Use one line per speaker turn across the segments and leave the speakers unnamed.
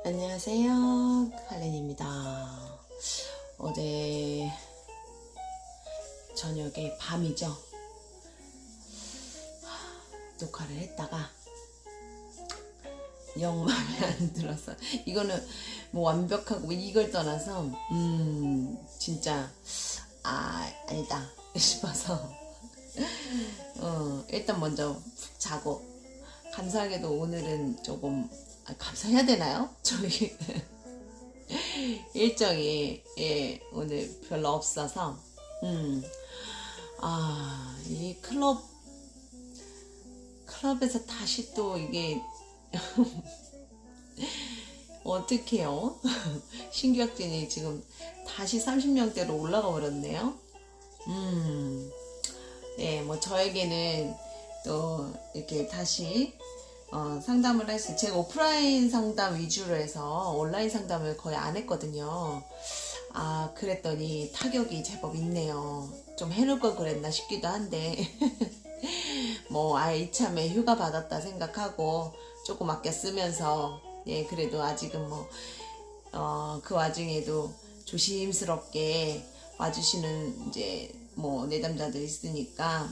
안녕하세요, 칼렌입니다. 어제 저녁에 밤이죠. 녹화를 했다가 영 마음에 안 들어서, 이거는 뭐 완벽하고 이걸 떠나서 진짜 아니다 싶어서 일단 먼저 푹 자고, 감사하게도 오늘은 조금 감사해야 되나요? 저희 일정이 오늘 별로 없어서 이 클럽에서 다시 또 이게 어떡해요? 신규 학진이 지금 다시 30명대로 올라가 버렸네요. 네, 뭐 저에게는 또 이렇게 다시 상담을 했어요. 제가 오프라인 상담 위주로 해서 온라인 상담을 거의 안 했거든요. 그랬더니 타격이 제법 있네요. 좀 해놓을 걸 그랬나 싶기도 한데 뭐 이참에 휴가 받았다 생각하고 조금 아껴 쓰면서, 그래도 아직은 뭐 그 와중에도 조심스럽게 와주시는 이제 뭐 내담자들 있으니까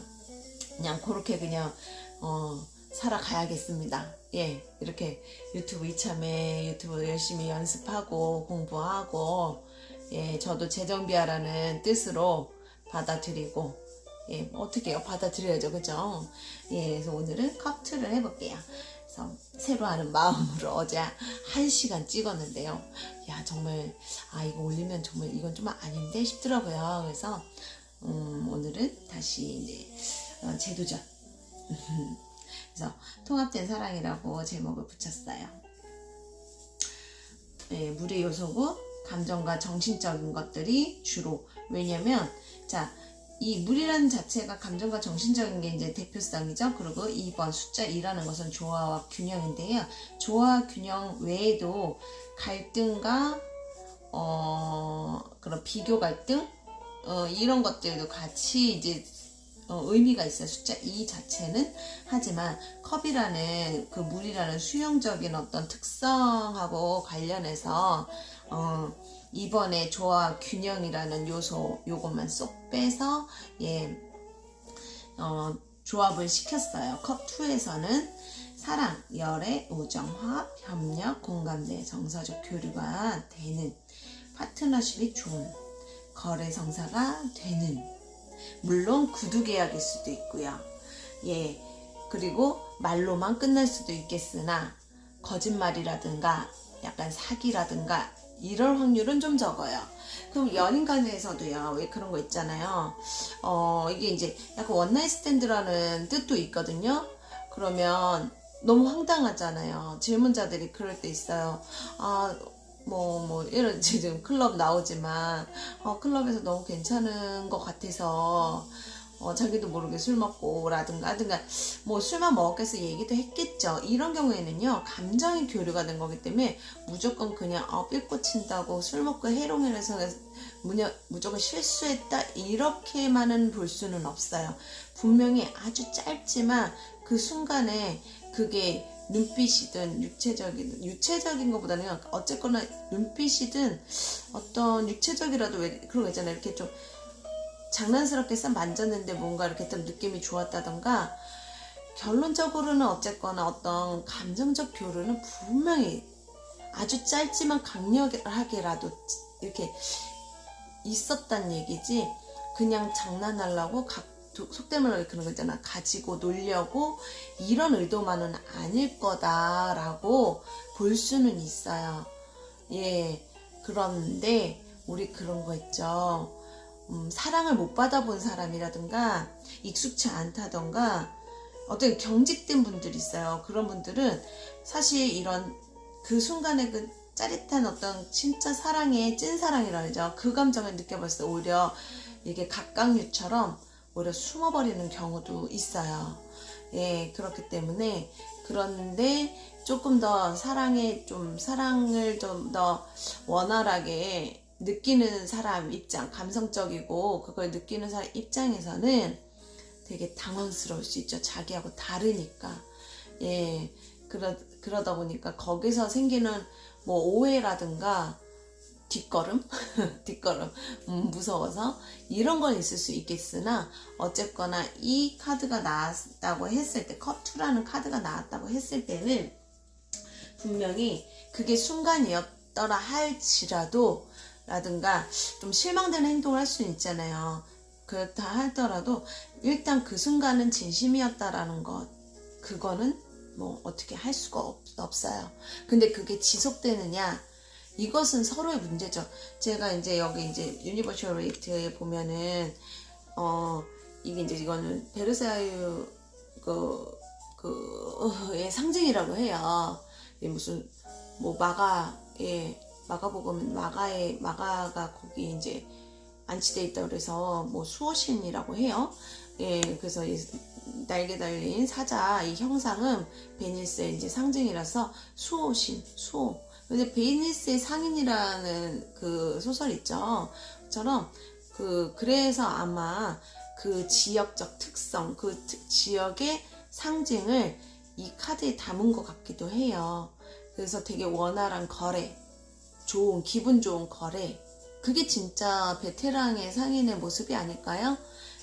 그냥 그렇게 그냥 살아가야겠습니다. 이렇게 유튜브 이참에 유튜브 열심히 연습하고 공부하고, 저도 재정비하라는 뜻으로 받아들이고, 어떻게 해요? 받아들여야죠, 그죠? 그래서 오늘은 컵2를 해볼게요. 그래서 새로 하는 마음으로 어제 1시간 찍었는데요. 정말 이거 올리면 정말 이건 좀 아닌데 싶더라고요. 그래서 오늘은 다시 이제 재도전. 그래서 통합된 사랑이라고 제목을 붙였어요. 물의 요소고 감정과 정신적인 것들이 주로, 왜냐면 이 물이라는 자체가 감정과 정신적인 게 이제 대표성이죠. 그리고 2번 숫자 2라는 것은 조화와 균형인데요. 조화 균형 외에도 갈등과 그런 비교 갈등 이런 것들도 같이 이제 의미가 있어요. 숫자 2 자체는. 하지만 컵이라는 그 물이라는 수용적인 어떤 특성하고 관련해서 이번에 조화 균형이라는 요소 요것만 쏙 빼서 조합을 시켰어요. 컵2에서는 사랑, 열애, 우정, 화합, 협력, 공감대, 정서적 교류가 되는, 파트너십이 좋은, 거래 성사가 되는, 물론 구두 계약일 수도 있고요. 그리고 말로만 끝날 수도 있겠으나 거짓말이라든가 약간 사기라든가 이럴 확률은 좀 적어요. 그럼 연인 간에서도요, 왜 그런 거 있잖아요. 이게 이제 약간 원나잇 스탠드라는 뜻도 있거든요. 그러면 너무 황당하잖아요. 질문자들이 그럴 때 있어요. 이런, 지금 클럽 나오지만, 클럽에서 너무 괜찮은 것 같아서, 자기도 모르게 술 먹고, 라든가, 뭐 술만 먹었겠어 얘기도 했겠죠. 이런 경우에는요, 감정이 교류가 된 거기 때문에, 무조건 그냥, 삘 꽂힌다고 술 먹고 해롱해서 무조건 실수했다, 이렇게만은 볼 수는 없어요. 분명히 아주 짧지만, 그 순간에 그게 눈빛이든 유체적인 것보다는 어쨌거나 눈빛이든 어떤 육체적이라도, 왜 그런 거 있잖아요. 이렇게 좀 장난스럽게 싹 만졌는데 뭔가 이렇게 좀 느낌이 좋았다던가, 결론적으로는 어쨌거나 어떤 감정적 교류는 분명히 아주 짧지만 강력하게라도 이렇게 있었단 얘기지, 그냥 장난하려고 속된 말로 그런 거 있잖아, 가지고 놀려고 이런 의도만은 아닐 거다라고 볼 수는 있어요. 그런데 우리 그런 거 있죠. 사랑을 못 받아본 사람이라든가 익숙치 않다던가 어떤 경직된 분들이 있어요. 그런 분들은 사실 이런 그 순간에 그 짜릿한 어떤 진짜 사랑의 찐사랑이라 그러죠. 그 감정을 느껴봤을 때 오히려 이게 각각류처럼 오히려 숨어버리는 경우도 있어요. 그렇기 때문에, 그런데 조금 더 사랑을 좀 더 원활하게 느끼는 사람 입장, 감성적이고 그걸 느끼는 사람 입장에서는 되게 당황스러울 수 있죠. 자기하고 다르니까. 그러다 보니까 거기서 생기는 뭐 오해라든가 뒷걸음? 뒷걸음. 무서워서 이런 건 있을 수 있겠으나 어쨌거나 이 카드가 나왔다고 했을 때 컵2라는 카드가 나왔다고 했을 때는 분명히 그게 순간이었더라 할지라도 라든가 좀 실망되는 행동을 할 수는 있잖아요. 그렇다 하더라도 일단 그 순간은 진심이었다라는 것 그거는 뭐 어떻게 할 수가 없어요. 근데 그게 지속되느냐 이것은 서로의 문제죠. 제가 이제 여기 이제 유니버셜 레이트에 보면은 이게 이제 이거는 베르사유 그의 상징이라고 해요. 무슨 뭐 마가복음은 마가가 거기 이제 안치돼 있다 그래서 뭐 수호신이라고 해요. 예, 그래서 이 날개 달린 사자 이 형상은 베니스의 이제 상징이라서 수호신, 수호. 근데 베니스의 상인이라는 그 소설 있죠. 처럼 그래서 아마 그 지역적 특성, 그 지역의 상징을 이 카드에 담은 것 같기도 해요. 그래서 되게 원활한 거래, 기분 좋은 거래. 그게 진짜 베테랑의 상인의 모습이 아닐까요?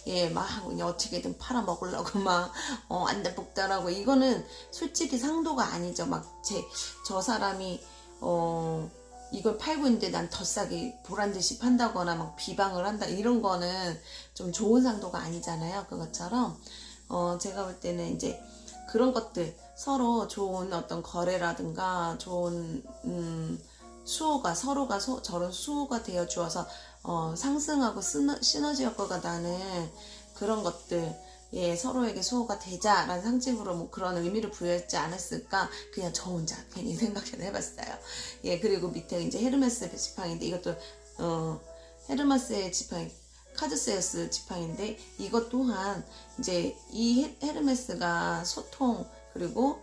예, 막 그냥 어떻게든 팔아먹으려고 막 안달복달하고 이거는 솔직히 상도가 아니죠. 막 저 사람이 이걸 팔고 있는데 난 더 싸게 보란듯이 판다거나 막 비방을 한다 이런 거는 좀 좋은 상도가 아니잖아요. 그것처럼 제가 볼 때는 이제 그런 것들 서로 좋은 어떤 거래라든가 좋은 수호가 서로가 저런 수호가 되어 주어서 상승하고 시너지 효과가 나는 그런 것들 예 서로에게 수호가 되자라는 상징으로 뭐 그런 의미를 부여했지 않았을까 그냥 저 혼자 괜히 생각을 해봤어요. 예 그리고 밑에 이제 헤르메스 지팡인데 이것도 헤르메스의 지팡이 카드세우스 지팡인데 이것 또한 이제 이 헤르메스가 소통 그리고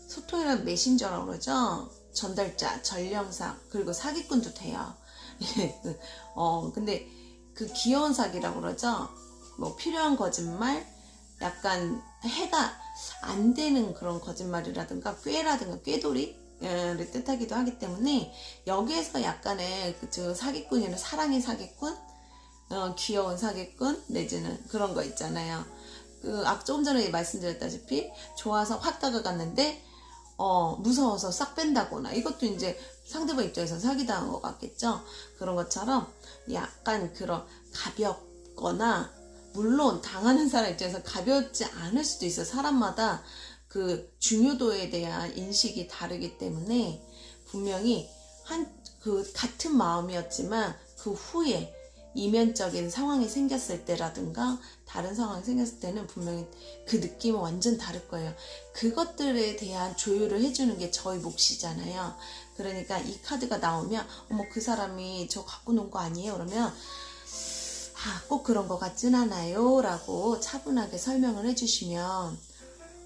소통이란 메신저라고 그러죠. 전달자, 전령사, 그리고 사기꾼도 돼요. 근데 그 귀여운 사기라고 그러죠. 뭐 필요한 거짓말, 약간 해가 안 되는 그런 거짓말이라든가 꾀라든가 꾀돌이를 뜻하기도 하기 때문에 여기에서 약간의 그 사기꾼이나 사랑의 사기꾼, 귀여운 사기꾼 내지는 그런 거 있잖아요. 조금 전에 말씀드렸다시피 좋아서 확 다가갔는데 무서워서 싹 뺀다거나 이것도 이제 상대방 입장에서 사기당한 것 같겠죠. 그런 것처럼 약간 그런 가볍거나 물론 당하는 사람 입장에서 가볍지 않을 수도 있어요. 사람마다 그 중요도에 대한 인식이 다르기 때문에 분명히 같은 마음이었지만 그 후에 이면적인 상황이 생겼을 때라든가 다른 상황이 생겼을 때는 분명히 그 느낌은 완전 다를 거예요. 그것들에 대한 조율을 해주는 게 저희 몫이잖아요. 그러니까 이 카드가 나오면 어머 그 사람이 저 갖고 논 거 아니에요? 그러면 꼭 그런 거 같진 않아요 라고 차분하게 설명을 해주시면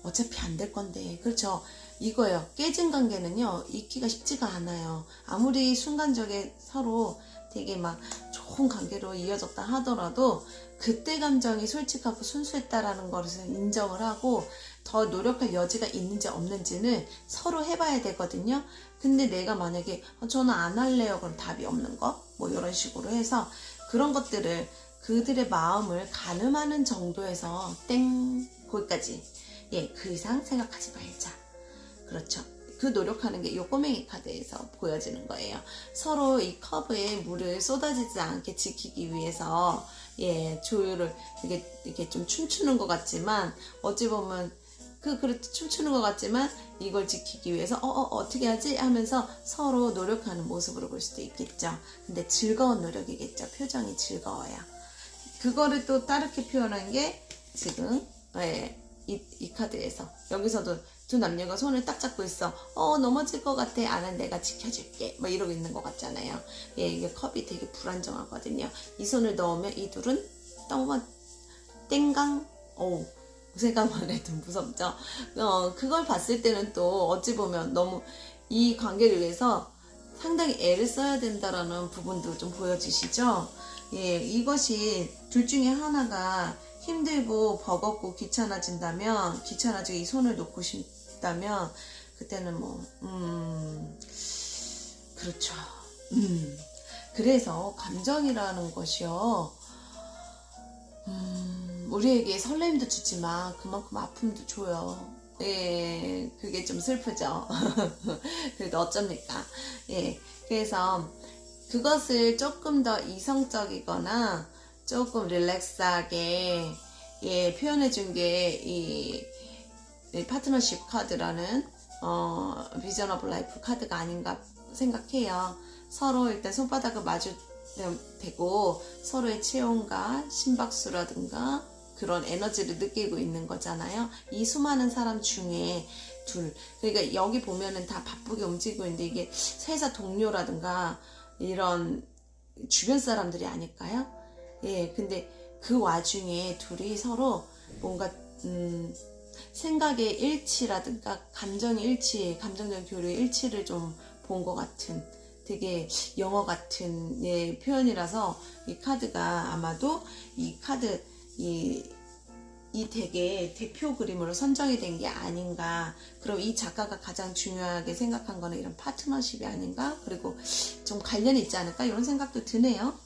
어차피 안 될 건데 그렇죠. 이거예요. 깨진 관계는요 잊기가 쉽지가 않아요. 아무리 순간적에 서로 되게 막 좋은 관계로 이어졌다 하더라도 그때 감정이 솔직하고 순수했다라는 것을 인정을 하고 더 노력할 여지가 있는지 없는지는 서로 해봐야 되거든요. 근데 내가 만약에 저는 안 할래요 그럼 답이 없는 거 뭐 이런 식으로 해서 그런 것들을 그들의 마음을 가늠하는 정도에서 거기까지 그 이상 생각하지 말자. 그렇죠. 그 노력하는 게 이 꼬맹이 카드에서 보여지는 거예요. 서로 이 컵에 물을 쏟아지지 않게 지키기 위해서 조율을 이렇게 좀 춤추는 것 같지만 어찌 보면 그렇게 춤추는 것 같지만 이걸 지키기 위해서 어떻게 하지 하면서 서로 노력하는 모습으로 볼 수도 있겠죠. 근데 즐거운 노력이겠죠. 표정이 즐거워요. 그거를 또 다르게 표현한 게 지금 이 카드에서 여기서도 두 남녀가 손을 딱 잡고 있어. 넘어질 것 같아. 안 내가 지켜줄게. 뭐 이러고 있는 것 같잖아요. 이게 컵이 되게 불안정하거든요. 이 손을 넣으면 이 둘은 너무 땡강. 생각만 해도 무섭죠. 그걸 봤을 때는 또 어찌 보면 너무 이 관계를 위해서 상당히 애를 써야 된다라는 부분도 좀 보여지시죠. 이것이 둘 중에 하나가 힘들고 버겁고 귀찮아지고 이 손을 놓고 싶다면 그때는 그렇죠. 그래서 감정이라는 것이요, 우리에게 설렘도 주지만 그만큼 아픔도 줘요. 예, 그게 좀 슬프죠. 그래도 어쩝니까? 예, 그래서 그것을 조금 더 이성적이거나 조금 릴렉스하게 예, 표현해 준 게 이 파트너십 카드라는 비전 오브 라이프 카드가 아닌가 생각해요. 서로 일단 손바닥을 마주 대고 서로의 체온과 심박수라든가 그런 에너지를 느끼고 있는 거잖아요. 이 수많은 사람 중에 둘, 그러니까 여기 보면은 다 바쁘게 움직이고 있는데 이게 회사 동료라든가 이런 주변 사람들이 아닐까요? 예, 근데 그 와중에 둘이 서로 뭔가 생각의 일치라든가 감정의 일치, 감정적 교류의 일치를 좀 본 것 같은 되게 영어 같은 예, 표현이라서 이 카드가 아마도 이 카드 이 되게 대표 그림으로 선정이 된 게 아닌가. 그럼 이 작가가 가장 중요하게 생각한 거는 이런 파트너십이 아닌가. 그리고 좀 관련이 있지 않을까 이런 생각도 드네요.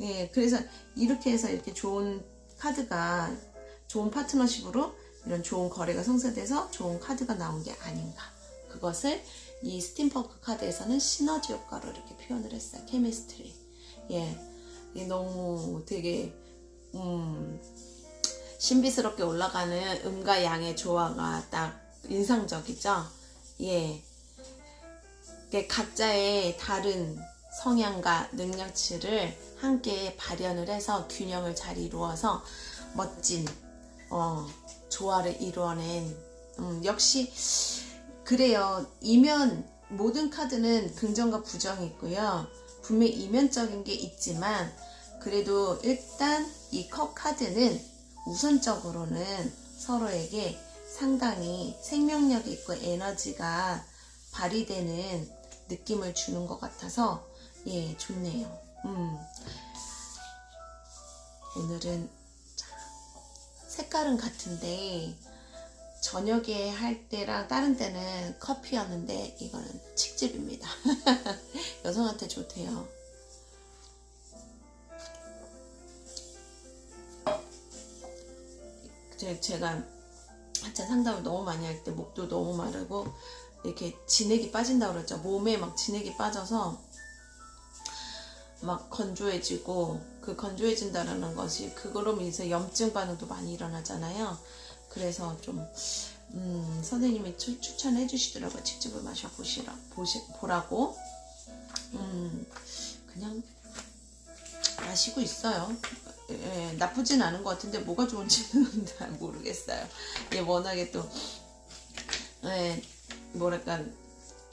예, 그래서 이렇게 해서 이렇게 좋은 카드가 좋은 파트너십으로 이런 좋은 거래가 성사돼서 좋은 카드가 나온 게 아닌가. 그것을 이 스팀펑크 카드에서는 시너지 효과로 이렇게 표현을 했어요. 케미스트리. 예, 너무 되게 신비스럽게 올라가는 음과 양의 조화가 딱 인상적이죠. 예, 각자의 다른 성향과 능력치를 함께 발현을 해서 균형을 잘 이루어서 멋진 조화를 이루어낸 역시 그래요. 모든 카드는 긍정과 부정이 있고요. 분명히 이면적인 게 있지만 그래도 일단 이 컵 카드는 우선적으로는 서로에게 상당히 생명력이 있고 에너지가 발휘되는 느낌을 주는 것 같아서 예, 좋네요. 오늘은 색깔은 같은데 저녁에 할 때랑 다른 때는 커피였는데 이거는 칡즙입니다. 여성한테 좋대요. 제가 한참 상담을 너무 많이 할 때 목도 너무 마르고 이렇게 진액이 빠진다고 그랬죠. 몸에 막 진액이 빠져서 막 건조해지고 그 건조해진다는 것이 그거로 인해서 염증 반응도 많이 일어나잖아요. 그래서 좀 선생님이 추천해 주시더라고요. 칡즙을 보라고. 그냥 마시고 있어요. 예, 나쁘진 않은 것 같은데 뭐가 좋은지는 잘 모르겠어요. 예, 워낙에 또 예, 뭐랄까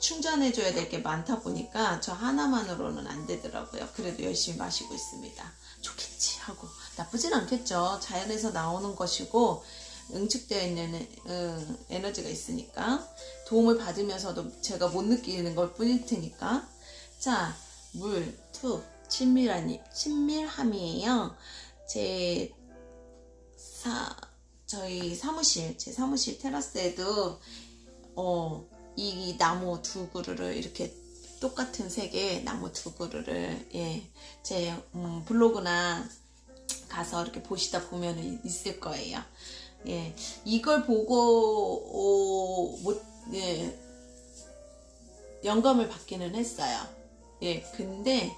충전해줘야 될 게 많다 보니까 저 하나만으로는 안 되더라고요. 그래도 열심히 마시고 있습니다. 좋겠지 하고. 나쁘진 않겠죠. 자연에서 나오는 것이고 응축되어 있는 에너지가 있으니까 도움을 받으면서도 제가 못 느끼는 걸 뿐일 테니까. 자, 물, 투, 친밀함이에요. 제 사무실 테라스에도 이 나무 두 그루를 이렇게 똑같은 색의 나무 두 그루를 예, 제 블로그나 가서 이렇게 보시다 보면 있을 거예요. 예, 이걸 보고 예, 영감을 받기는 했어요. 예, 근데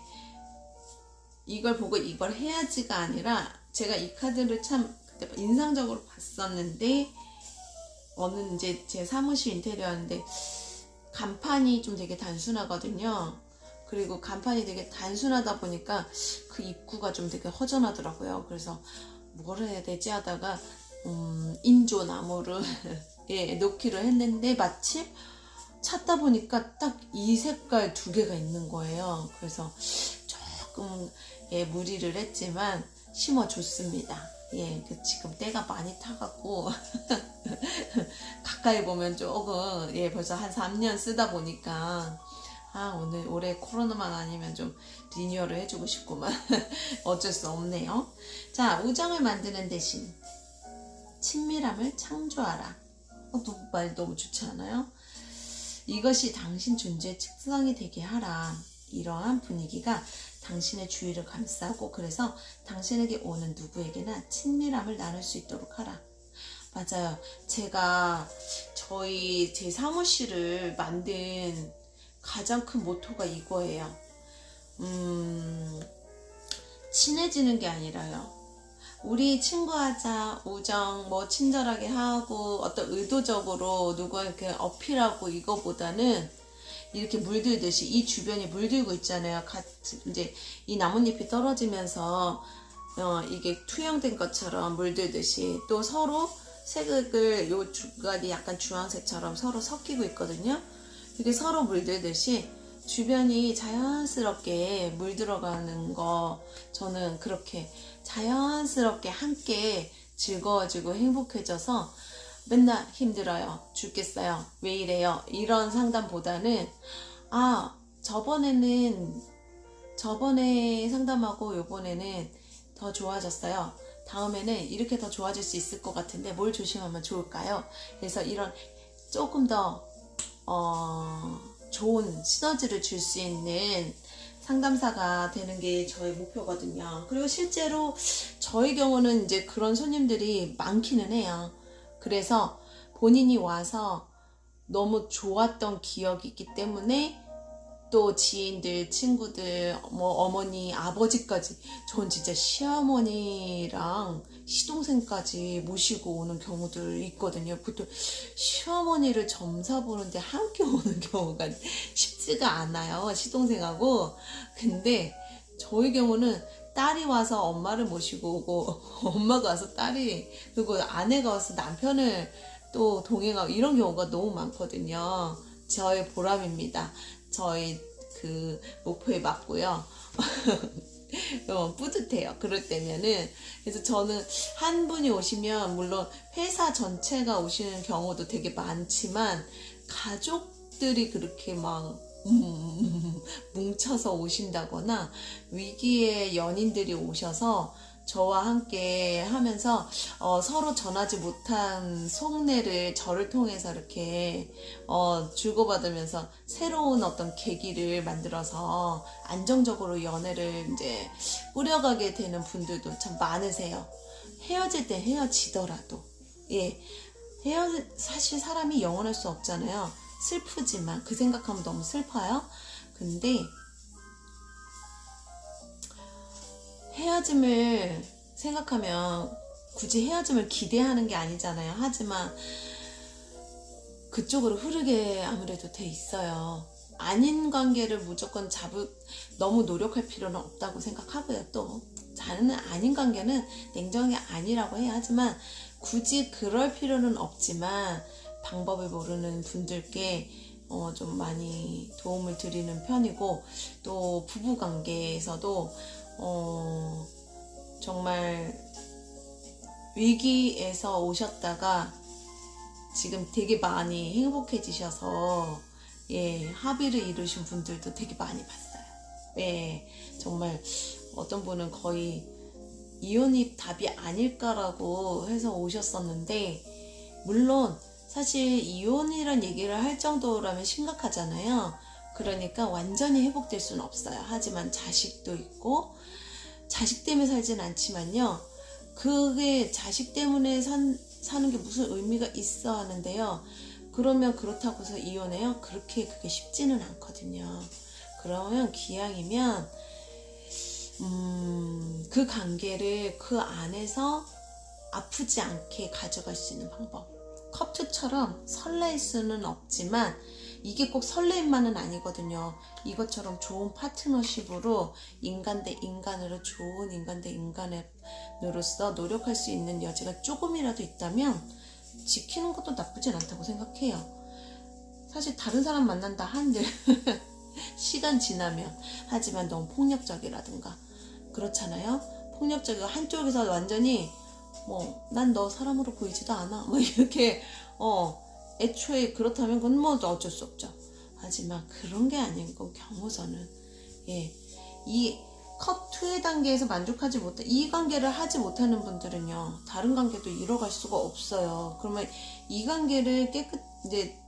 이걸 보고 이걸 해야지가 아니라 제가 이 카드를 참 그때 인상적으로 봤었는데 어느 이제 제 사무실 인테리어인데 간판이 좀 되게 단순하거든요. 그리고 간판이 되게 단순하다 보니까 그 입구가 좀 되게 허전하더라고요. 그래서 뭘 해야 되지 하다가 인조 나무를 예, 놓기로 했는데 마침 찾다 보니까 딱 이 색깔 두 개가 있는 거예요. 그래서 조금 예, 무리를 했지만 심어줬습니다. 예, 지금 때가 많이 타갖고 가까이 보면 조금 예, 벌써 한 3년 쓰다 보니까 올해 코로나만 아니면 좀 리뉴얼을 해주고 싶구만. 어쩔 수 없네요. 자, 우정을 만드는 대신 친밀함을 창조하라. 말 너무 좋지 않아요? 이것이 당신 존재의 특성이 되게 하라. 이러한 분위기가 당신의 주위를 감싸고 그래서 당신에게 오는 누구에게나 친밀함을 나눌 수 있도록 하라. 맞아요. 제가 제 사무실을 만든 가장 큰 모토가 이거예요. 친해지는 게 아니라요. 우리 친구하자, 우정, 친절하게 하고, 어떤 의도적으로 누구에게 어필하고 이거보다는 이렇게 물들듯이 이 주변이 물들고 있잖아요. 이제 이 나뭇잎이 떨어지면서, 이게 투영된 것처럼 물들듯이 또 서로 색을 요 중간이 약간 주황색처럼 서로 섞이고 있거든요. 이게 서로 물들듯이 주변이 자연스럽게 물들어가는 거 저는 그렇게 자연스럽게 함께 즐거워지고 행복해져서 맨날 힘들어요. 죽겠어요. 왜 이래요? 이런 상담보다는 저번에 상담하고 요번에는 더 좋아졌어요. 다음에는 이렇게 더 좋아질 수 있을 것 같은데 뭘 조심하면 좋을까요? 그래서 이런 조금 더 좋은 시너지를 줄 수 있는 상담사가 되는 게 저의 목표거든요. 그리고 실제로 저의 경우는 이제 그런 손님들이 많기는 해요. 그래서 본인이 와서 너무 좋았던 기억이 있기 때문에 또 지인들, 친구들, 어머니, 아버지까지 전 진짜 시어머니랑 시동생까지 모시고 오는 경우들 있거든요. 보통 시어머니를 점사 보는데 함께 오는 경우가 쉽지가 않아요. 시동생하고. 근데 저희 경우는 딸이 와서 엄마를 모시고 오고 엄마가 와서 딸이 그리고 아내가 와서 남편을 또 동행하고 이런 경우가 너무 많거든요. 저의 보람입니다. 저희 그 목표에 맞고요. 뿌듯해요. 그럴 때면은. 그래서 저는 한 분이 오시면 물론 회사 전체가 오시는 경우도 되게 많지만 가족들이 그렇게 막 뭉쳐서 오신다거나 위기의 연인들이 오셔서 저와 함께 하면서 서로 전하지 못한 속내를 저를 통해서 이렇게 주고받으면서 새로운 어떤 계기를 만들어서 안정적으로 연애를 이제 꾸려가게 되는 분들도 참 많으세요. 헤어질 때 헤어지더라도 사실 사람이 영원할 수 없잖아요. 슬프지만 그 생각하면 너무 슬퍼요. 근데 헤어짐을 생각하면 굳이 헤어짐을 기대하는 게 아니잖아요. 하지만 그쪽으로 흐르게 아무래도 돼 있어요. 아닌 관계를 무조건 너무 노력할 필요는 없다고 생각하고요. 또 자는 아닌 관계는 냉정하게 아니라고 해야 하지만 굳이 그럴 필요는 없지만 방법을 모르는 분들께 좀 많이 도움을 드리는 편이고 또 부부관계에서도 정말 위기에서 오셨다가 지금 되게 많이 행복해지셔서 합의를 이루신 분들도 되게 많이 봤어요. 정말 어떤 분은 거의 이혼이 답이 아닐까라고 해서 오셨었는데 물론 사실 이혼이란 얘기를 할 정도라면 심각하잖아요. 그러니까 완전히 회복될 수는 없어요. 하지만 자식도 있고 자식 때문에 살진 않지만요. 그게 자식 때문에 사는 게 무슨 의미가 있어 하는데요. 그러면 그렇다고 해서 이혼해요? 그게 쉽지는 않거든요. 그러면 기왕이면 그 관계를 그 안에서 아프지 않게 가져갈 수 있는 방법. 컵투처럼 설레일 수는 없지만 이게 꼭 설레임만은 아니거든요. 이것처럼 좋은 파트너십으로 인간 대 인간으로 좋은 인간 대 인간으로서 노력할 수 있는 여지가 조금이라도 있다면 지키는 것도 나쁘진 않다고 생각해요. 사실 다른 사람 만난다 한들 시간 지나면 하지만 너무 폭력적이라든가 그렇잖아요. 폭력적이고 한쪽에서 완전히 난 너 사람으로 보이지도 않아 이렇게 애초에 그렇다면 그건 어쩔 수 없죠. 하지만 그런 게 아닌 경우서는 이 컵 2의 단계에서 만족하지 못해 이 관계를 하지 못하는 분들은요 다른 관계도 이뤄갈 수가 없어요. 그러면 이 관계를 이제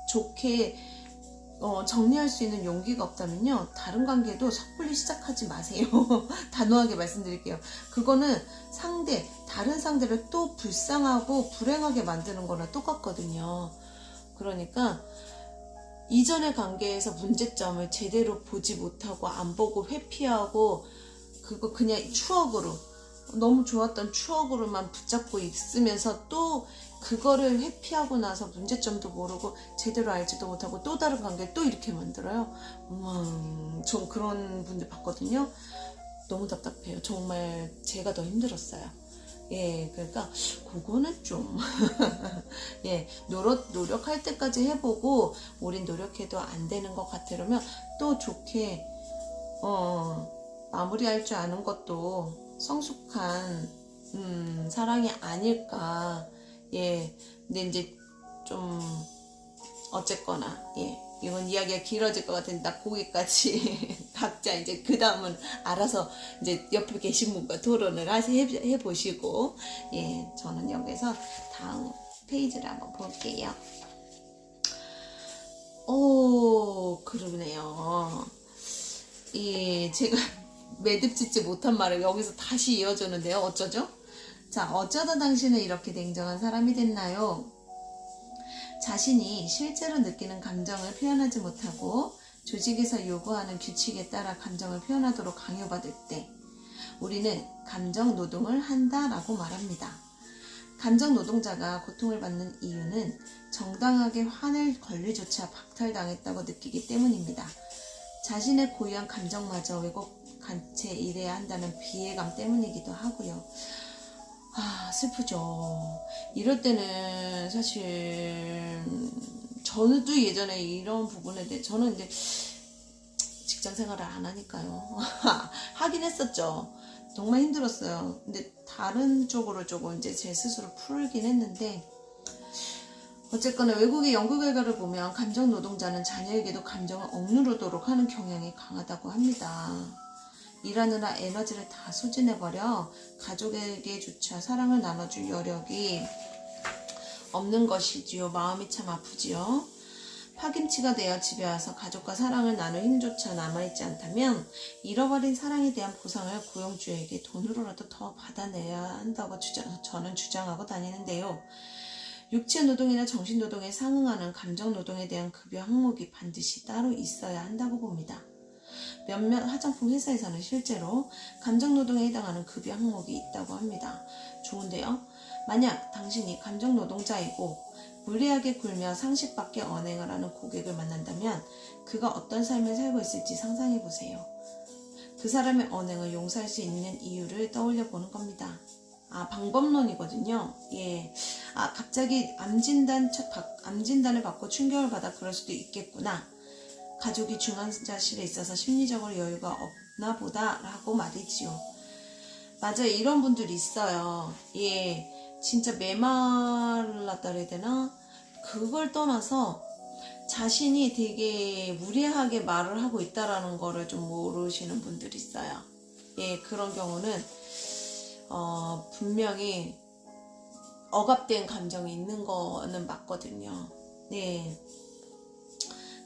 좋게 정리할 수 있는 용기가 없다면요, 다른 관계도 섣불리 시작하지 마세요. 단호하게 말씀드릴게요. 그거는 다른 상대를 또 불쌍하고 불행하게 만드는 거랑 똑같거든요. 그러니까 이전의 관계에서 문제점을 제대로 보지 못하고 안 보고 회피하고 그거 그냥 추억으로, 너무 좋았던 추억으로만 붙잡고 있으면서 또 그거를 회피하고 나서 문제점도 모르고 제대로 알지도 못하고 또 다른 관계를 또 이렇게 만들어요. 전 그런 분들 봤거든요. 너무 답답해요. 정말 제가 더 힘들었어요. 예, 그러니까 그거는 좀 예, 노력할 때까지 해보고 우린 노력해도 안 되는 것 같으면 또 좋게 마무리할 줄 아는 것도 성숙한 사랑이 아닐까. 예, 근데 이제 좀 어쨌거나, 예, 이건 이야기가 길어질 것 같은데 나 거기까지 각자 이제 그 다음은 알아서 이제 옆에 계신 분과 토론을 해보시고, 예, 저는 여기서 다음 페이지를 한번 볼게요. 그러네요. 제가 매듭짓지 못한 말을 여기서 다시 이어주는데요. 어쩌죠? 자, 어쩌다 당신은 이렇게 냉정한 사람이 됐나요? 자신이 실제로 느끼는 감정을 표현하지 못하고 조직에서 요구하는 규칙에 따라 감정을 표현하도록 강요받을 때 우리는 감정 노동을 한다라고 말합니다. 감정 노동자가 고통을 받는 이유는 정당하게 화낼 권리조차 박탈당했다고 느끼기 때문입니다. 자신의 고유한 감정마저 왜곡한채 일해야 한다는 비애감 때문이기도 하고요. 슬프죠. 이럴 때는 사실 저도 예전에 이런 부분에 대해 저는 이제 직장 생활을 안 하니까요. 하긴 했었죠. 정말 힘들었어요. 근데 다른 쪽으로 조금 이제 제 스스로 풀긴 했는데, 어쨌거나 외국의 연구 결과를 보면 감정 노동자는 자녀에게도 감정을 억누르도록 하는 경향이 강하다고 합니다. 일하느라 에너지를 다 소진해버려 가족에게조차 사랑을 나눠줄 여력이 없는 것이지요. 마음이 참 아프지요. 파김치가 되어 집에 와서 가족과 사랑을 나눌 힘조차 남아있지 않다면 잃어버린 사랑에 대한 보상을 고용주에게 돈으로라도 더 받아내야 한다고 저는 주장하고 다니는데요. 육체 노동이나 정신 노동에 상응하는 감정 노동에 대한 급여 항목이 반드시 따로 있어야 한다고 봅니다. 몇몇 화장품 회사에서는 실제로 감정노동에 해당하는 급여 항목이 있다고 합니다. 좋은데요? 만약 당신이 감정노동자이고 무리하게 굴며 상식밖에 언행을 하는 고객을 만난다면 그가 어떤 삶을 살고 있을지 상상해보세요. 그 사람의 언행을 용서할 수 있는 이유를 떠올려 보는 겁니다. 방법론이거든요. 예. 갑자기 암진단을 받고 충격을 받아 그럴 수도 있겠구나. 가족이 중환자실에 있어서 심리적으로 여유가 없나 보다 라고 말이지요. 맞아요. 이런 분들이 있어요. 예, 진짜 메말랐다 그래야 되나? 그걸 떠나서 자신이 되게 무례하게 말을 하고 있다라는 거를 좀 모르시는 분들이 있어요. 예, 그런 경우는 분명히 억압된 감정이 있는 거는 맞거든요. 네.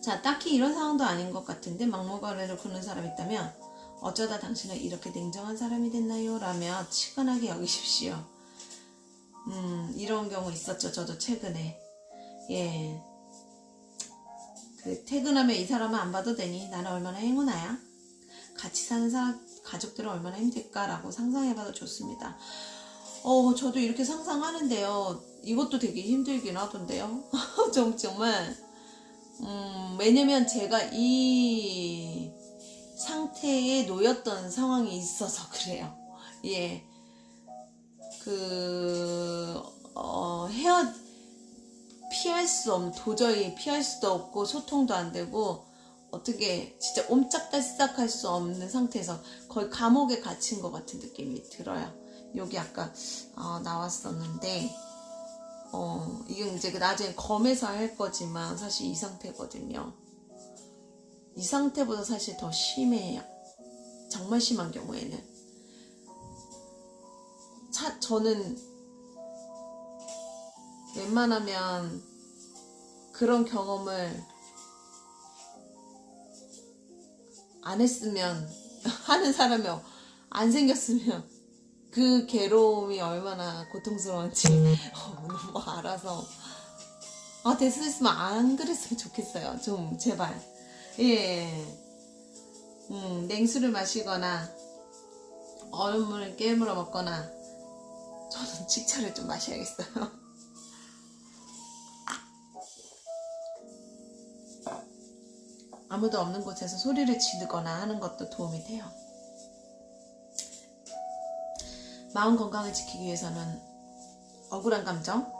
자, 딱히 이런 상황도 아닌 것 같은데 막무가내로 구는 사람이 있다면 어쩌다 당신은 이렇게 냉정한 사람이 됐나요? 라며 치근하게 여기십시오. 이런 경우 있었죠. 저도 최근에. 예. 퇴근하면 이 사람은 안 봐도 되니 나는 얼마나 행운아야? 같이 사는 가족들은 얼마나 힘들까라고 상상해봐도 좋습니다. 저도 이렇게 상상하는데요. 이것도 되게 힘들긴 하던데요. 정말. 왜냐면 제가 이 상태에 놓였던 상황이 있어서 그래요. 예. 도저히 피할 수도 없고, 소통도 안 되고, 어떻게, 진짜 옴짝달싹 할 수 없는 상태에서 거의 감옥에 갇힌 것 같은 느낌이 들어요. 여기 아까, 나왔었는데, 이건 이제 나중에 검에서 할 거지만 사실 이 상태거든요. 이 상태보다 사실 더 심해요. 정말 심한 경우에는. 저는 웬만하면 그런 경험을 안 했으면 하는 사람이 안 생겼으면 그 괴로움이 얼마나 고통스러운지 너무 알아서 됐으면 안 그랬으면 좋겠어요. 좀 제발. 예. 냉수를 마시거나 얼음물을 깨물어 먹거나 저는 칙차를 좀 마셔야겠어요. 아무도 없는 곳에서 소리를 지르거나 하는 것도 도움이 돼요. 마음 건강을 지키기 위해서는 억울한 감정,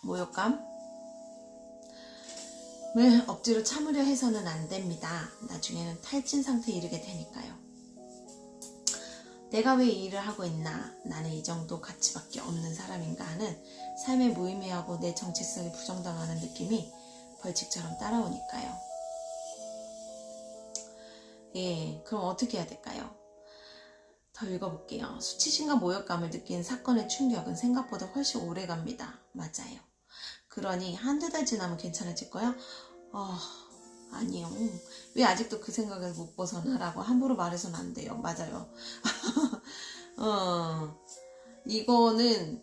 모욕감을 억지로 참으려 해서는 안 됩니다. 나중에는 탈진 상태에 이르게 되니까요. 내가 왜 이 일을 하고 있나? 나는 이 정도 가치밖에 없는 사람인가 하는 삶의 무의미하고 내 정체성이 부정당하는 느낌이 벌칙처럼 따라오니까요. 예, 그럼 어떻게 해야 될까요? 더 읽어볼게요. 수치심과 모욕감을 느낀 사건의 충격은 생각보다 훨씬 오래 갑니다. 맞아요. 그러니 한두 달 지나면 괜찮아질 거야? 아니요. 왜 아직도 그 생각에서 못 벗어나라고 함부로 말해서는 안 돼요. 맞아요. 이거는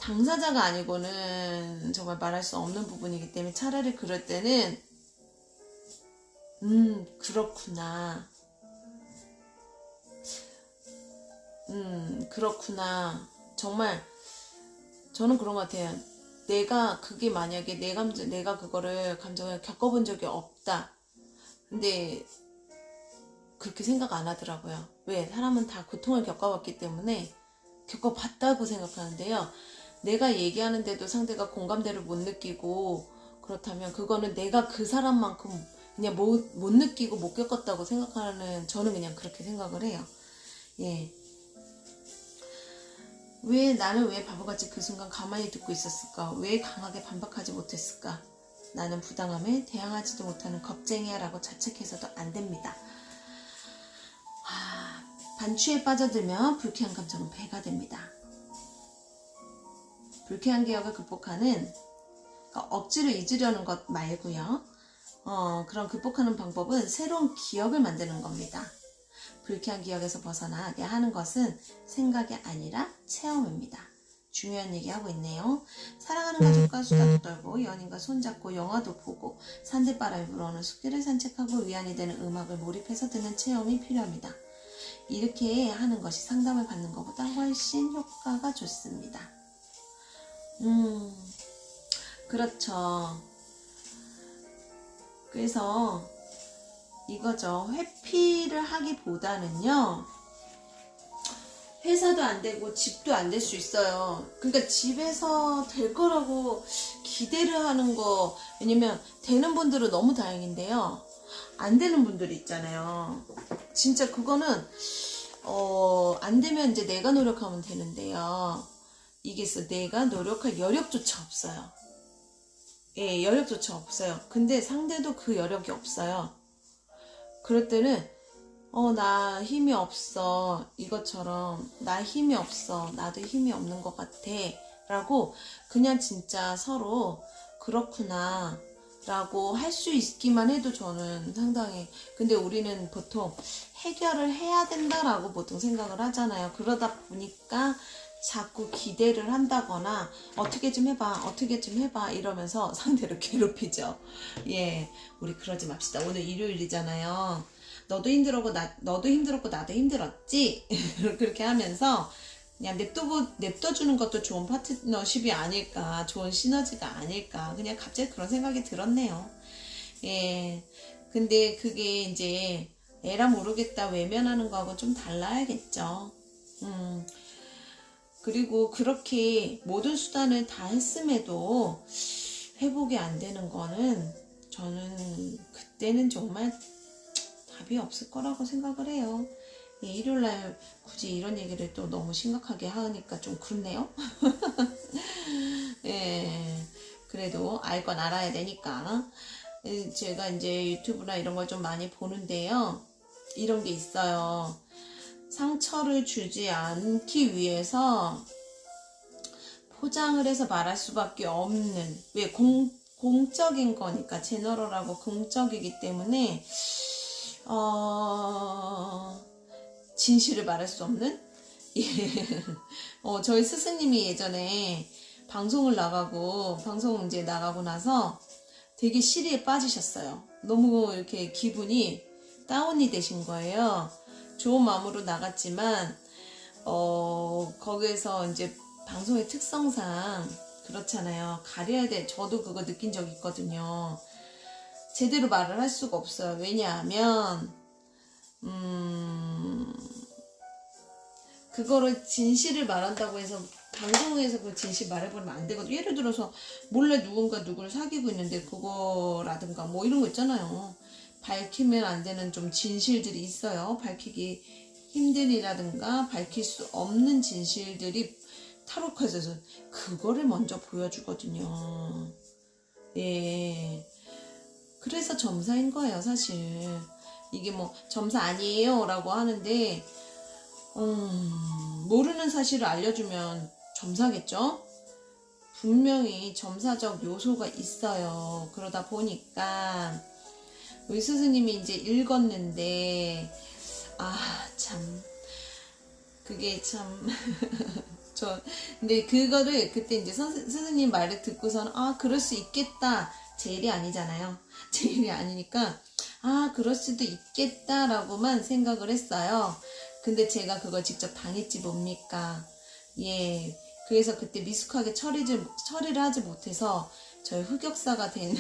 당사자가 아니고는 정말 말할 수 없는 부분이기 때문에 차라리 그럴 때는 그렇구나. 그렇구나. 정말 저는 그런 것 같아요. 내가 그게 만약에 내가 그거를 감정을 겪어본 적이 없다. 근데 그렇게 생각 안 하더라고요. 왜? 사람은 다 고통을 겪어봤기 때문에 겪어봤다고 생각하는데요. 내가 얘기하는데도 상대가 공감대를 못 느끼고 그렇다면 그거는 내가 그 사람만큼 그냥 못 느끼고 못 겪었다고 생각하는, 저는 그냥 그렇게 생각을 해요. 예. 나는 왜 바보같이 그 순간 가만히 듣고 있었을까? 왜 강하게 반박하지 못했을까? 나는 부당함에 대항하지도 못하는 겁쟁이야 라고 자책해서도 안 됩니다. 반추에 빠져들면 불쾌한 감정은 배가 됩니다. 불쾌한 기억을 극복하는, 그러니까 억지로 잊으려는 것 말고요. 그런 극복하는 방법은 새로운 기억을 만드는 겁니다. 불쾌한 기억에서 벗어나게 하는 것은 생각이 아니라 체험입니다. 중요한 얘기하고 있네요. 사랑하는 가족과 수다도 떨고 연인과 손잡고 영화도 보고 산들바람이 불어오는 숲길을 산책하고 위안이 되는 음악을 몰입해서 듣는 체험이 필요합니다. 이렇게 하는 것이 상담을 받는 것보다 훨씬 효과가 좋습니다. 그렇죠. 그래서 이거죠. 회피를 하기보다는요, 회사도 안 되고 집도 안 될 수 있어요. 그러니까 집에서 될 거라고 기대를 하는 거, 왜냐면 되는 분들은 너무 다행인데요, 안 되는 분들이 있잖아요. 진짜 그거는 안 되면 이제 내가 노력하면 되는데요, 이게 내가 노력할 여력조차 없어요. 예, 여력조차 없어요. 근데 상대도 그 여력이 없어요. 그럴 때는 나 힘이 없어, 이것처럼 나 힘이 없어, 나도 힘이 없는 것 같아 라고 그냥 진짜 서로 그렇구나 라고 할 수 있기만 해도 저는 상당히, 근데 우리는 보통 해결을 해야 된다라고 보통 생각을 하잖아요. 그러다 보니까 자꾸 기대를 한다거나 어떻게 좀 해봐 이러면서 상대를 괴롭히죠. 예, 우리 그러지 맙시다. 오늘 일요일이잖아요. 너도 힘들었고 나도 힘들었지. 그렇게 하면서 그냥 냅둬주는 것도 좋은 파트너십이 아닐까, 좋은 시너지가 아닐까, 그냥 갑자기 그런 생각이 들었네요. 예, 근데 그게 이제 에라 모르겠다 외면하는 거하고 좀 달라야겠죠. 그리고 그렇게 모든 수단을 다 했음에도 회복이 안 되는 거는 저는 그때는 정말 답이 없을 거라고 생각을 해요. 예, 일요일날 굳이 이런 얘기를 또 너무 심각하게 하니까 좀 그렇네요. 예, 그래도 알 건 알아야 되니까. 제가 이제 유튜브나 이런 걸 좀 많이 보는데요, 이런 게 있어요. 상처를 주지 않기 위해서 포장을 해서 말할 수밖에 없는, 왜 공적인 거니까, 제너럴하고 공적이기 때문에 진실을 말할 수 없는? 예. 저희 스승님이 예전에 방송을 나가고, 방송 이제 나가고 나서 되게 시리에 빠지셨어요. 너무 이렇게 기분이 다운이 되신 거예요. 좋은 마음으로 나갔지만, 거기에서 이제 방송의 특성상 그렇잖아요. 가려야 돼. 저도 그거 느낀 적 있거든요. 제대로 말을 할 수가 없어요. 왜냐하면, 그거를 진실을 말한다고 해서 방송에서 그 진실 말해버리면 안 되거든요. 예를 들어서 몰래 누군가 누구를 사귀고 있는데 그거라든가 뭐 이런 거 있잖아요. 밝히면 안 되는 좀 진실들이 있어요. 밝히기 힘든이라든가 밝힐 수 없는 진실들이 타로 카드에서 그거를 먼저 보여주거든요. 예. 그래서 점사인 거예요, 사실. 이게 뭐 점사 아니에요 라고 하는데 모르는 사실을 알려주면 점사겠죠? 분명히 점사적 요소가 있어요. 그러다 보니까 우리 스승님이 이제 읽었는데 참 그게 참 근데 그거를 그때 이제 스승님 말을 듣고서는 그럴 수 있겠다. 제 일이 아니잖아요. 제 일이 아니니까 그럴 수도 있겠다라고만 생각을 했어요. 근데 제가 그걸 직접 당했지 뭡니까? 예. 그래서 그때 미숙하게 처리를 하지 못해서 저희 흑역사가 된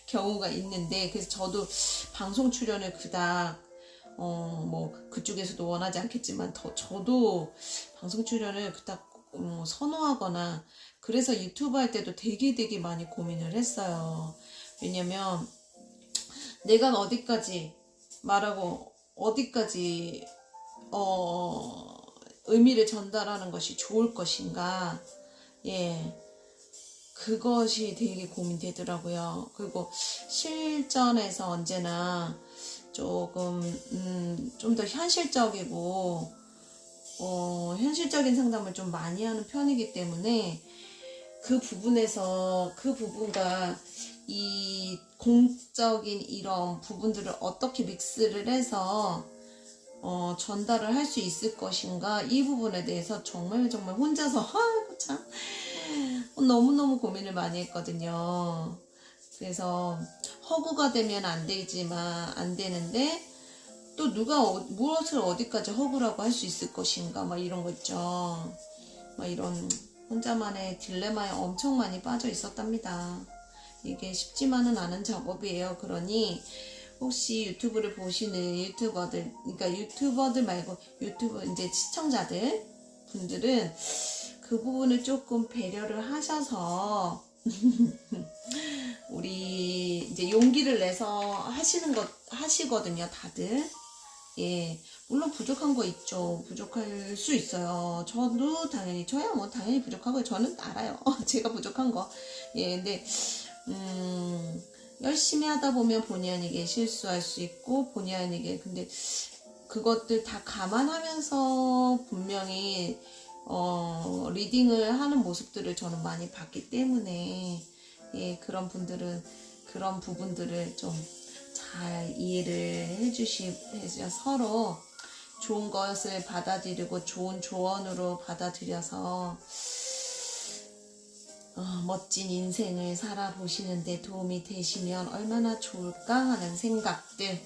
경우가 있는데, 그래서 저도 방송 출연을 그닥 뭐 그쪽에서도 원하지 않겠지만 저도 방송 출연을 그닥 선호하거나, 그래서 유튜브 할 때도 되게 많이 고민을 했어요. 왜냐면 내가 어디까지 말하고 어디까지 의미를 전달하는 것이 좋을 것인가, 예, 그것이 되게 고민되더라고요. 그리고 실전에서 언제나 조금 좀 더 현실적이고 현실적인 상담을 좀 많이 하는 편이기 때문에 그 부분과 이 공적인 이런 부분들을 어떻게 믹스를 해서 전달을 할 수 있을 것인가, 이 부분에 대해서 정말 혼자서 참 너무너무 고민을 많이 했거든요. 그래서 허구가 되면 안 되는데 또 누가 무엇을 어디까지 허구라고 할 수 있을 것인가, 막 이런 거 있죠. 막 이런 혼자만의 딜레마에 엄청 많이 빠져 있었답니다. 이게 쉽지만은 않은 작업이에요. 그러니 혹시 유튜브를 보시는 유튜버들, 그러니까 유튜버들 말고 유튜브 이제 시청자들 분들은 그 부분을 조금 배려를 하셔서 우리 이제 용기를 내서 하시거든요, 다들. 예, 물론 부족한 거 있죠. 부족할 수 있어요. 저도 당연히, 저야 뭐 당연히 부족하고요. 저는 알아요. 제가 부족한 거. 예, 근데 열심히 하다 보면 본의 아니게 실수할 수 있고, 본의 아니게, 근데 그것들 다 감안하면서 분명히 리딩을 하는 모습들을 저는 많이 봤기 때문에, 예, 그런 부분들을 좀 잘 이해를 해주셔서 서로 좋은 것을 받아들이고 좋은 조언으로 받아들여서 멋진 인생을 살아보시는데 도움이 되시면 얼마나 좋을까 하는 생각들,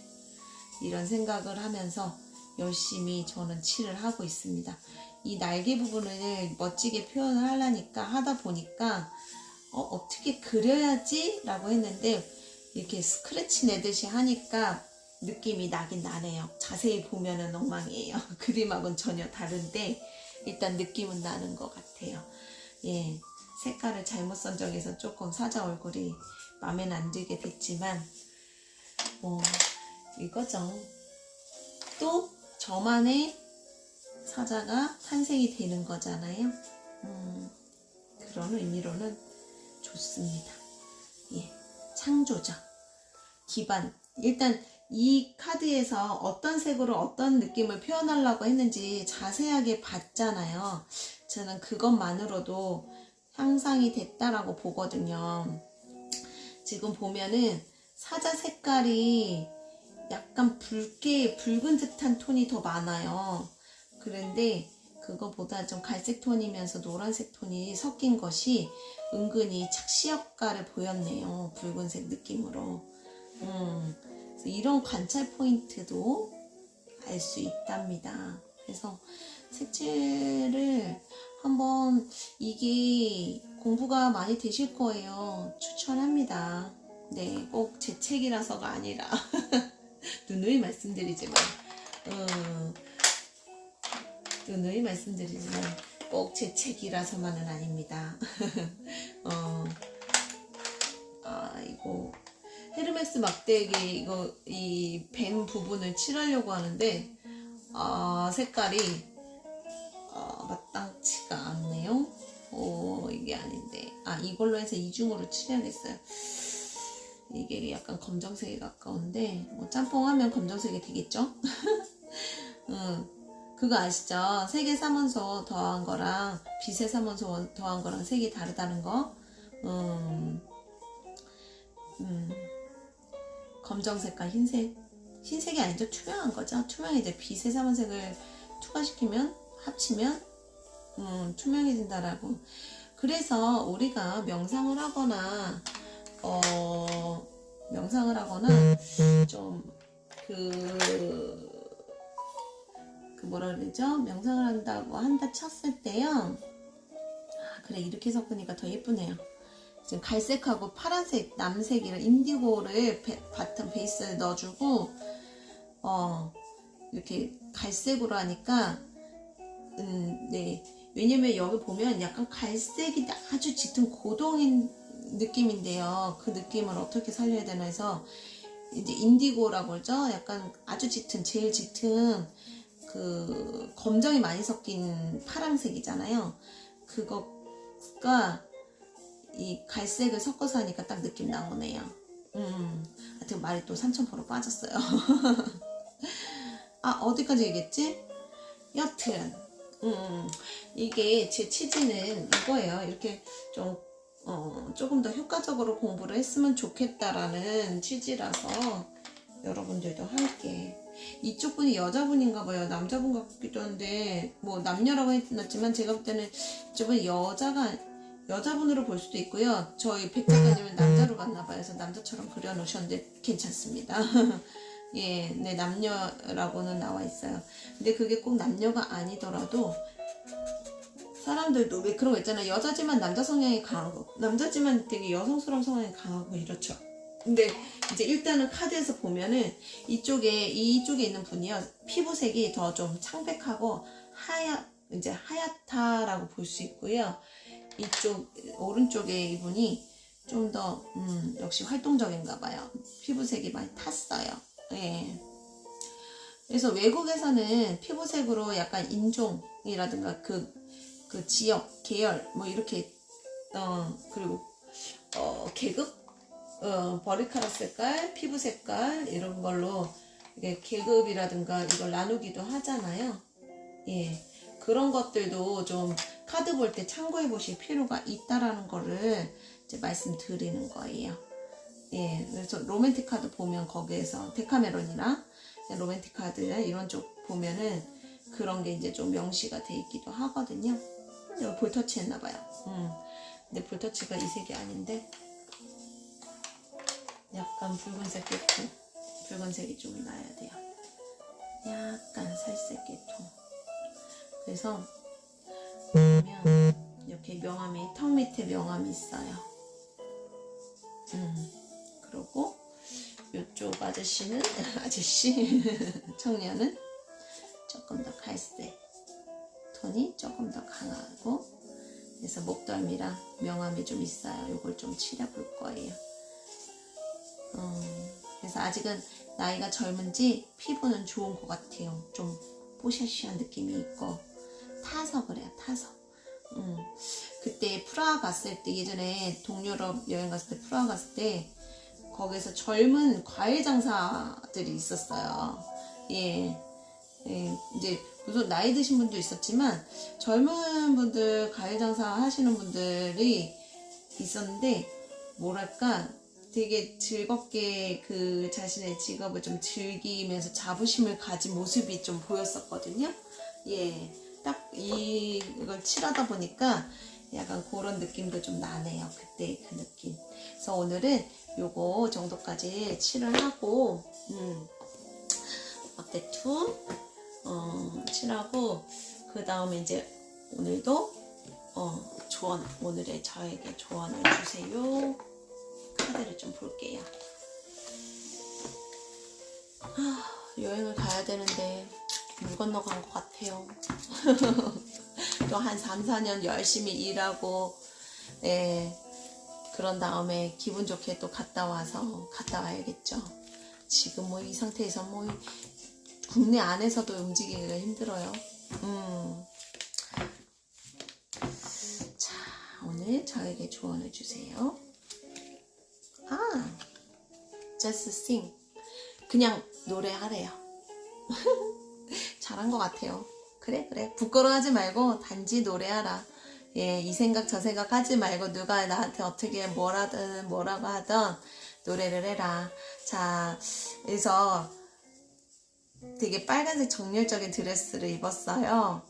이런 생각을 하면서 열심히 저는 칠을 하고 있습니다. 이 날개 부분을 멋지게 표현을 하다 보니까 어떻게 그려야지? 라고 했는데 이렇게 스크래치 내듯이 하니까 느낌이 나긴 나네요. 자세히 보면은 엉망이에요. 그림하고는 전혀 다른데 일단 느낌은 나는 것 같아요. 예, 색깔을 잘못 선정해서 조금 사자 얼굴이 마음에 안 들게 됐지만 이거죠. 또 저만의 사자가 탄생이 되는 거잖아요. 그런 의미로는 좋습니다. 예, 창조죠. 기반. 일단 이 카드에서 어떤 색으로 어떤 느낌을 표현하려고 했는지 자세하게 봤잖아요. 저는 그것만으로도 향상이 됐다라고 보거든요. 지금 보면은 사자 색깔이 약간 붉은 듯한 톤이 더 많아요. 그런데 그거보다 좀 갈색 톤이면서 노란색 톤이 섞인 것이 은근히 착시 효과를 보였네요. 붉은색 느낌으로. 그래서 이런 관찰 포인트도 알 수 있답니다. 그래서 색칠을 한번, 이게 공부가 많이 되실 거예요. 추천합니다. 네, 꼭 제 책이라서가 아니라 누누이 말씀드리지만 누누이 말씀드리지만 꼭 제 책이라서만은 아닙니다. 이거 헤르메스 막대기, 이거 이 뱀 부분을 칠하려고 하는데 색깔이 마땅치가 않네요. 이게 아닌데, 이걸로 해서 이중으로 칠해야겠어요. 이게 약간 검정색에 가까운데, 뭐 짬뽕하면 검정색이 되겠죠? 그거 아시죠? 색의 삼원소 더한 거랑 빛의 삼원소 더한 거랑 색이 다르다는 거. 검정색과 흰색이 아니죠. 투명한 거죠. 투명해. 이제 빛의 삼원색을 추가시키면, 합치면 투명해진다라고. 그래서 우리가 명상을 하거나 좀 뭐라 그러죠? 명상을 한다 쳤을 때요. 그래, 이렇게 섞으니까 더 예쁘네요. 지금 갈색하고 파란색, 남색이랑 인디고를 바텀 베이스에 넣어주고, 이렇게 갈색으로 하니까, 네. 왜냐면 여기 보면 약간 갈색이 아주 짙은 고동인 느낌인데요. 그 느낌을 어떻게 살려야 되나 해서, 이제 인디고라고 그러죠? 약간 아주 제일 짙은 그 검정이 많이 섞인 파란색이잖아요. 그거가 이 갈색을 섞어서 하니까 딱 느낌 나오네요. 하여튼 말이 또 3000% 빠졌어요. 어디까지 얘기했지? 여튼 이게 제 취지는 이거예요. 이렇게 좀 조금 더 효과적으로 공부를 했으면 좋겠다라는 취지라서 여러분들도 함께. 이쪽 분이 여자분인가 봐요. 남자분 같기도 한데 뭐 남녀라고 했지만 제가 볼 때는 이쪽은 여자분으로 볼 수도 있고요. 저희 백 작가님은 남자로 봤나 봐요. 그래서 남자처럼 그려놓으셨는데 괜찮습니다. 예, 네, 남녀라고는 나와 있어요. 근데 그게 꼭 남녀가 아니더라도 사람들도 왜 그런 거 있잖아요. 여자지만 남자 성향이 강하고, 남자지만 되게 여성스러운 성향이 강하고 이렇죠. 근데 이제 일단은 카드에서 보면은 이쪽에 있는 분이요, 피부색이 더 좀 창백하고 이제 하얗다라고 볼 수 있고요. 이쪽 오른쪽에 이분이 좀 더 역시 활동적인가 봐요. 피부색이 많이 탔어요. 예. 그래서 외국에서는 피부색으로 약간 인종이라든가 그 지역, 계열 뭐 이렇게 그리고 계급, 머리카락 색깔, 피부 색깔 이런 걸로 이게 계급이라든가 이걸 나누기도 하잖아요. 예. 그런 것들도 좀 카드 볼 때 참고해 보실 필요가 있다라는 거를 이제 말씀드리는 거예요. 예. 그래서 로맨틱 카드 보면 거기에서 데카메론이나 로맨틱 카드 이런 쪽 보면은 그런 게 이제 좀 명시가 돼 있기도 하거든요. 여기 볼터치 했나봐요. 근데 볼터치가 이 색이 아닌데 약간 붉은색 계통, 붉은색이 좀 나야 돼요. 약간 살색 계통. 그래서 보면 이렇게 명암이, 턱 밑에 명암이 있어요. 그리고 이쪽 아저씨 청년은 조금 더 갈색 톤이 조금 더 강하고, 그래서 목덜미랑 명암이 좀 있어요. 이걸 좀 칠해볼 거예요. 그래서 아직은 나이가 젊은지 피부는 좋은 것 같아요. 좀 뽀샤시한 느낌이 있고 타서 그래요. 타서. 그때 프라하 갔을 때, 예전에 동유럽 여행 갔을 때 프라하 갔을 때 거기서 젊은 과일 장사들이 있었어요. 예. 이제 무슨 나이 드신 분도 있었지만 젊은 분들, 과일 장사 하시는 분들이 있었는데, 뭐랄까 되게 즐겁게 그 자신의 직업을 좀 즐기면서 자부심을 가진 모습이 좀 보였었거든요. 예, 딱 이걸 칠하다 보니까 약간 그런 느낌도 좀 나네요. 그때 그 느낌. 그래서 오늘은 요거 정도까지 칠을 하고, 막대투 칠하고, 그 다음에 이제 오늘도 조언, 오늘의 저에게 조언을 주세요. 카드를 좀 볼게요. 여행을 가야 되는데 물 건너간 것 같아요. 또 한 3, 4년 열심히 일하고, 예, 그런 다음에 기분 좋게 또 갔다 와야겠죠. 지금 뭐 이 상태에서 뭐 국내 안에서도 움직이기가 힘들어요. 자, 오늘 저에게 조언을 주세요. just sing. 그냥 노래하래요. 잘한 것 같아요. 그래. 부끄러워하지 말고 단지 노래하라. 예, 이 생각 저 생각 하지 말고 누가 나한테 어떻게 뭐라고 하든 노래를 해라. 자, 그래서 되게 빨간색 정열적인 드레스를 입었어요.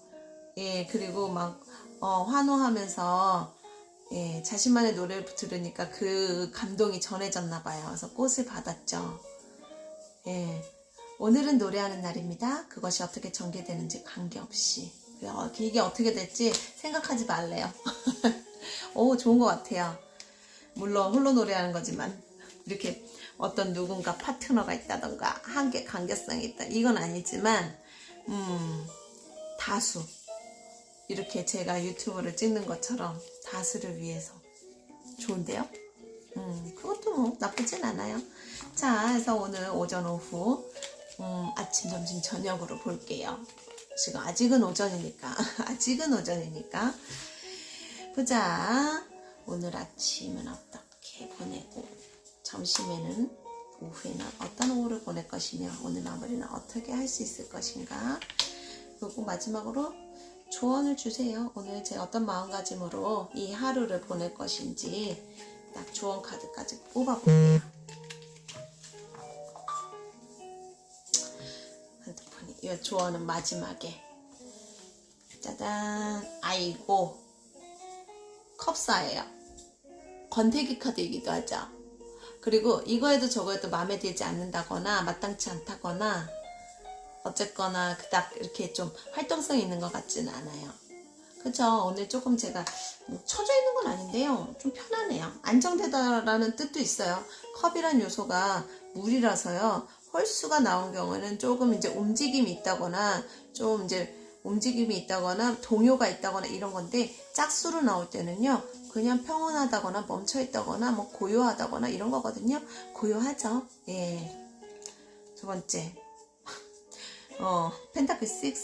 예, 그리고 막 환호하면서, 예, 자신만의 노래를 들으니까 그 감동이 전해졌나 봐요. 그래서 꽃을 받았죠. 예, 오늘은 노래하는 날입니다. 그것이 어떻게 전개되는지 관계없이. 이게 어떻게 될지 생각하지 말래요. 오, 좋은 것 같아요. 물론 홀로 노래하는 거지만 이렇게 어떤 누군가 파트너가 있다던가 관계성이 있다, 이건 아니지만 다수, 이렇게 제가 유튜브를 찍는 것처럼 다수를 위해서 좋은데요? 그것도 뭐 나쁘진 않아요. 자, 그래서 오늘 오전 오후 아침 점심 저녁으로 볼게요. 지금 아직은 오전이니까 보자. 오늘 아침은 어떻게 보내고, 점심에는, 오후에는 어떤 오후를 보낼 것이며, 오늘 마무리는 어떻게 할 수 있을 것인가. 그리고 마지막으로 조언을 주세요. 오늘 제가 어떤 마음가짐으로 이 하루를 보낼 것인지 딱 조언 카드까지 뽑아볼게요. 핸드폰이, 이 조언은 마지막에, 짜잔, 아이고, 컵사예요. 권태기 카드이기도 하죠. 그리고 이거에도 저거에도 마음에 들지 않는다거나 마땅치 않다거나 어쨌거나 그닥 이렇게 좀 활동성이 있는 것 같지는 않아요. 그쵸? 오늘 조금 제가 뭐 처져 있는 건 아닌데요, 좀 편하네요. 안정되다라는 뜻도 있어요. 컵이란 요소가 물이라서요, 홀수가 나온 경우는 조금 이제 움직임이 있다거나 동요가 있다거나 이런 건데, 짝수로 나올 때는요 그냥 평온하다거나 멈춰있다거나 뭐 고요하다거나 이런 거거든요. 고요하죠. 예. 두 번째, 펜타클 6.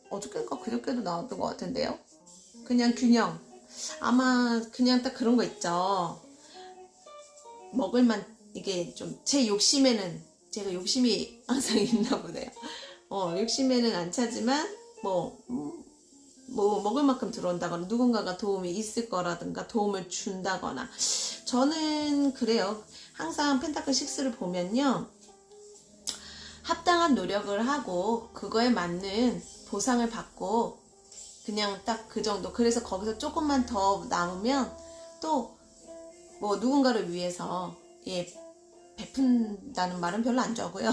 어저께인가 그저께도 나왔던 것 같은데요. 그냥 균형. 아마 그냥 딱 그런 거 있죠. 먹을만, 이게 좀 제 욕심에는, 제가 욕심이 항상 있나 보네요. 욕심에는 안 차지만 뭐 먹을 만큼 들어온다거나 누군가가 도움이 있을 거라든가 도움을 준다거나. 저는 그래요. 항상 펜타클 6를 보면요, 합당한 노력을 하고 그거에 맞는 보상을 받고 그냥 딱 그 정도. 그래서 거기서 조금만 더 남으면 또 뭐 누군가를 위해서, 예, 베푼다는 말은 별로 안 좋아하고요.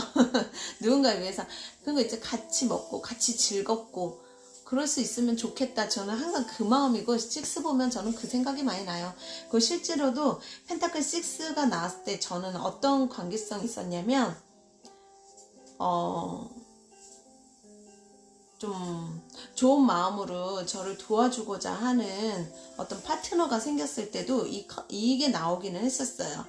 누군가를 위해서 그런 거 이제 같이 먹고 같이 즐겁고 그럴 수 있으면 좋겠다. 저는 항상 그 마음이고, 6 보면 저는 그 생각이 많이 나요. 그 실제로도 펜타클 6가 나왔을 때 저는 어떤 관계성이 있었냐면, 좀 좋은 마음으로 저를 도와주고자 하는 어떤 파트너가 생겼을 때도 이게 나오기는 했었어요.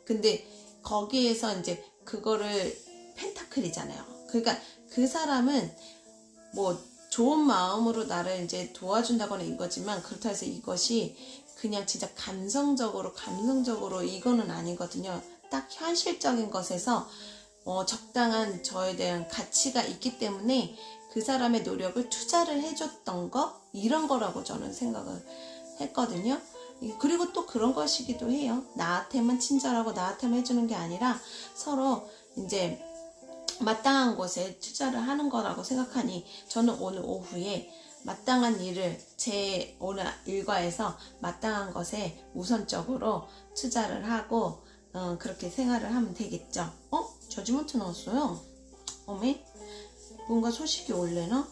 근데 거기에서 이제 그거를 펜타클이잖아요. 그러니까 그 사람은 뭐 좋은 마음으로 나를 이제 도와준다거나 이거지만, 그렇다 해서 이것이 그냥 진짜 감성적으로 이거는 아니거든요. 딱 현실적인 것에서 적당한 저에 대한 가치가 있기 때문에 그 사람의 노력을 투자를 해줬던 거, 이런 거라고 저는 생각을 했거든요. 그리고 또 그런 것이기도 해요. 나한테만 친절하고 나한테만 해주는 게 아니라 서로 이제 마땅한 곳에 투자를 하는 거라고 생각하니 저는 오늘 오후에 마땅한 일을 제 오늘 일과에서 마땅한 것에 우선적으로 투자를 하고 그렇게 생활을 하면 되겠죠. 저지먼트 나왔어요. 어메? 뭔가 소식이 올래나?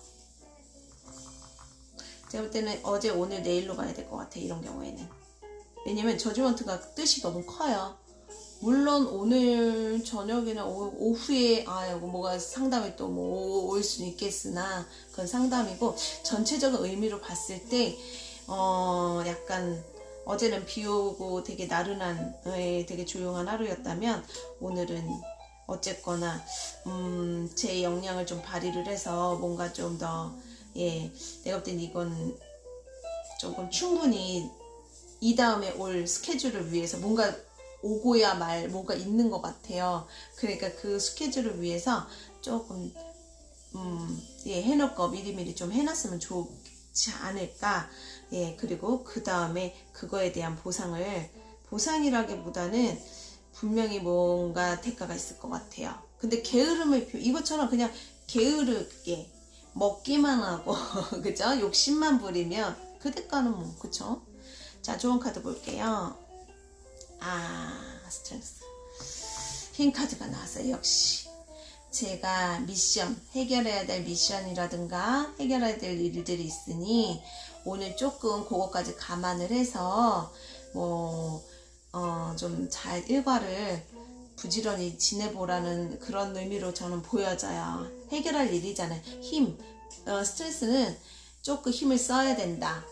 제가 볼 때는 어제 오늘 내일로 가야 될 것 같아. 이런 경우에는. 왜냐면 저지먼트가 뜻이 너무 커요. 물론 오늘 저녁이나 오후에 뭐가 상담이 또 뭐 올 수는 있겠으나 그건 상담이고 전체적인 의미로 봤을 때 약간 어제는 비 오고 되게 나른한 되게 조용한 하루였다면 오늘은 어쨌거나 제 역량을 좀 발휘를 해서 뭔가 좀 더 내가 볼 땐 이건 조금 충분히 이 다음에 올 스케줄을 위해서 뭔가 오고야 말 뭐가 있는 것 같아요. 그러니까 그 스케줄을 위해서 조금 해놓을 거 미리미리 좀 해놨으면 좋지 않을까. 그리고 그 다음에 그거에 대한 보상이라기보다는 분명히 뭔가 대가가 있을 것 같아요. 근데 이것처럼 그냥 게으르게 먹기만 하고 그죠? 욕심만 부리면 그 대가는 뭐 그쵸? 자, 좋은 카드 볼게요. 스트레스. 흰 카드가 나왔어요. 역시 제가 미션, 해결해야 될 미션이라든가 해결해야 될 일들이 있으니 오늘 조금 그거까지 감안을 해서 좀 잘 일과를 부지런히 지내보라는 그런 의미로 저는 보여져요. 해결할 일이잖아요. 스트레스는 조금 힘을 써야 된다.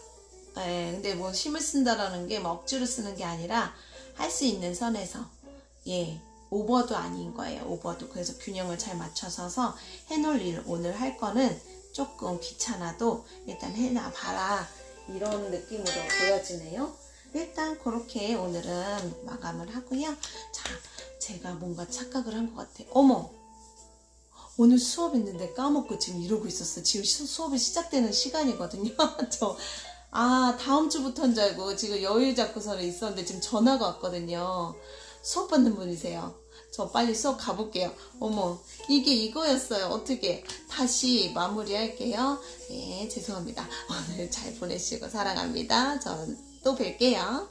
근데 뭐 힘을 쓴다라는 게 막 억지로 쓰는 게 아니라 할 수 있는 선에서 오버도 아닌 거예요. 오버도. 그래서 균형을 잘 맞춰서 해놓을 일 오늘 할 거는 조금 귀찮아도 일단 해놔봐라 이런 느낌으로 보여지네요. 일단 그렇게 오늘은 마감을 하고요. 자, 제가 뭔가 착각을 한 것 같아. 어머! 오늘 수업 있는데 까먹고 지금 이러고 있었어. 지금 수업이 시작되는 시간이거든요. 다음 주부터인 줄 알고 지금 여유 잡고서는 있었는데 지금 전화가 왔거든요. 수업 받는 분이세요. 저 빨리 수업 가볼게요. 어머, 이게 이거였어요. 어떻게 다시 마무리할게요. 네, 죄송합니다. 오늘 잘 보내시고 사랑합니다. 전 또 뵐게요.